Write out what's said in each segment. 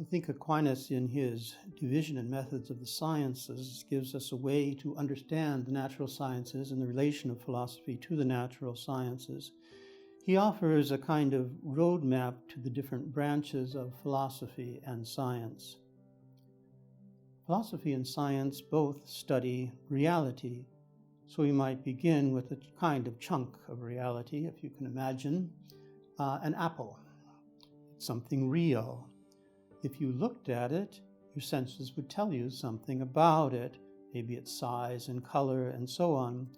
I think Aquinas, in his Division and Methods of the Sciences, gives us a way to understand the natural sciences and the relation of philosophy to the natural sciences. He offers a kind of roadmap to the different branches of philosophy and science. Philosophy and science both study reality, so we might begin with a kind of chunk of reality, if you can imagine, an apple, something real. If you looked at it, your senses would tell you something about it, maybe its size and color and so on.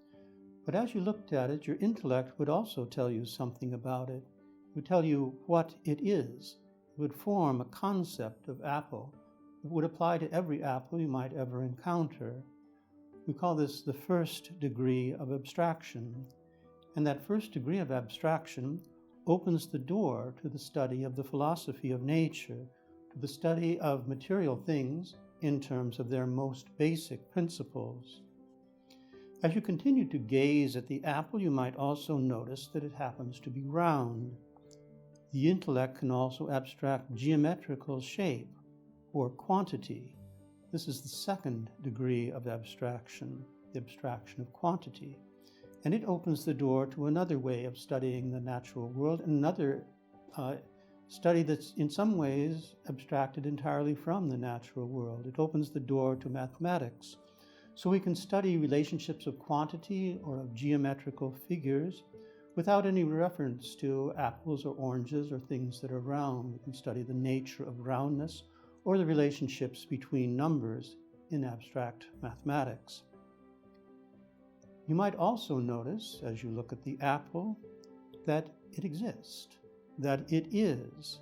But as you looked at it, your intellect would also tell you something about it. It would tell you what it is. It would form a concept of apple that would apply to every apple you might ever encounter. We call this the first degree of abstraction. And that first degree of abstraction opens the door to the study of the philosophy of nature, to the study of material things in terms of their most basic principles. As you continue to gaze at the apple, you might also notice that it happens to be round. The intellect can also abstract geometrical shape or quantity. This is the second degree of abstraction, the abstraction of quantity. And it opens the door to another way of studying the natural world, another study that's in some ways abstracted entirely from the natural world. It opens the door to mathematics. So we can study relationships of quantity or of geometrical figures without any reference to apples or oranges or things that are round. We can study the nature of roundness or the relationships between numbers in abstract mathematics. You might also notice, as you look at the apple, that it exists, that it is.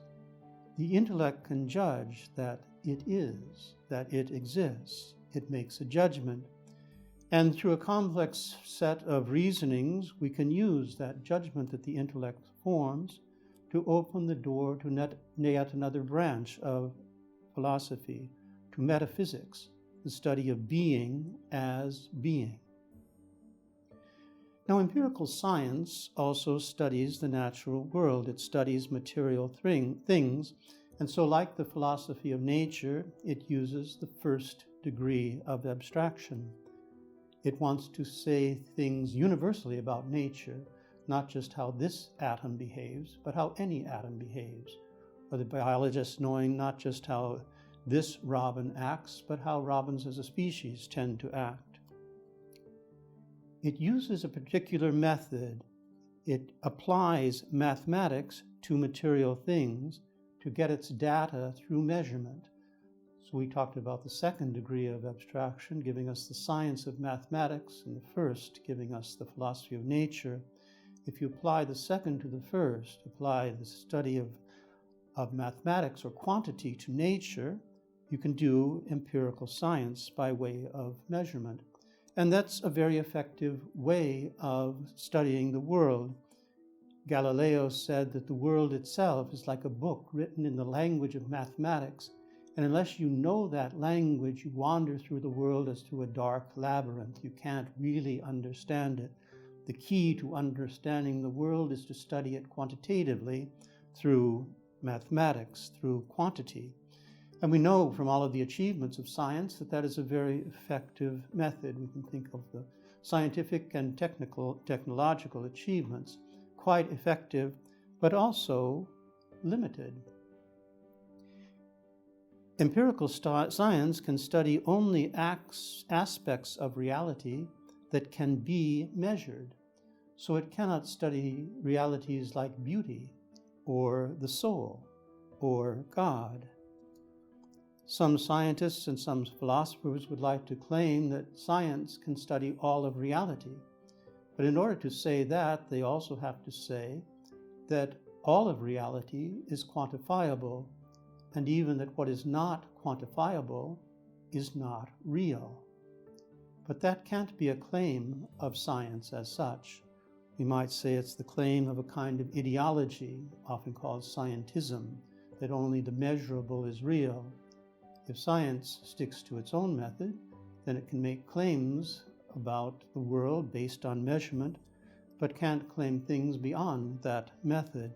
The intellect can judge that it is, that it exists. It makes a judgment. And through a complex set of reasonings, we can use that judgment that the intellect forms to open the door to yet another branch of philosophy, to metaphysics, the study of being as being. Now, empirical science also studies the natural world. It studies material things, and so like the philosophy of nature, it uses the first degree of abstraction. It wants to say things universally about nature, not just how this atom behaves, but how any atom behaves. Or the biologist knowing not just how this robin acts, but how robins as a species tend to act. It uses a particular method. It applies mathematics to material things to get its data through measurement. So we talked about the second degree of abstraction, giving us the science of mathematics, and the first giving us the philosophy of nature. If you apply the second to the first, apply the study of mathematics or quantity to nature, you can do empirical science by way of measurement. And that's a very effective way of studying the world. Galileo said that the world itself is like a book written in the language of mathematics, and unless you know that language, you wander through the world as through a dark labyrinth. You can't really understand it. The key to understanding the world is to study it quantitatively through mathematics, through quantity. And we know from all of the achievements of science that that is a very effective method. We can think of the scientific and technological achievements, quite effective, but also limited. Empirical science can study only aspects of reality that can be measured. So it cannot study realities like beauty or the soul or God. Some scientists and some philosophers would like to claim that science can study all of reality. But in order to say that, they also have to say that all of reality is quantifiable, and even that what is not quantifiable is not real. But that can't be a claim of science as such. We might say it's the claim of a kind of ideology, often called scientism, that only the measurable is real. If science sticks to its own method, then it can make claims about the world based on measurement, but can't claim things beyond that method.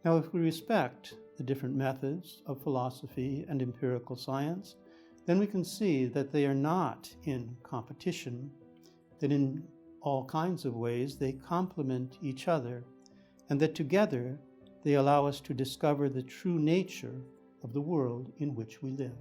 Now, if we respect the different methods of philosophy and empirical science, then we can see that they are not in competition, that in all kinds of ways they complement each other, and that together they allow us to discover the true nature of the world in which we live.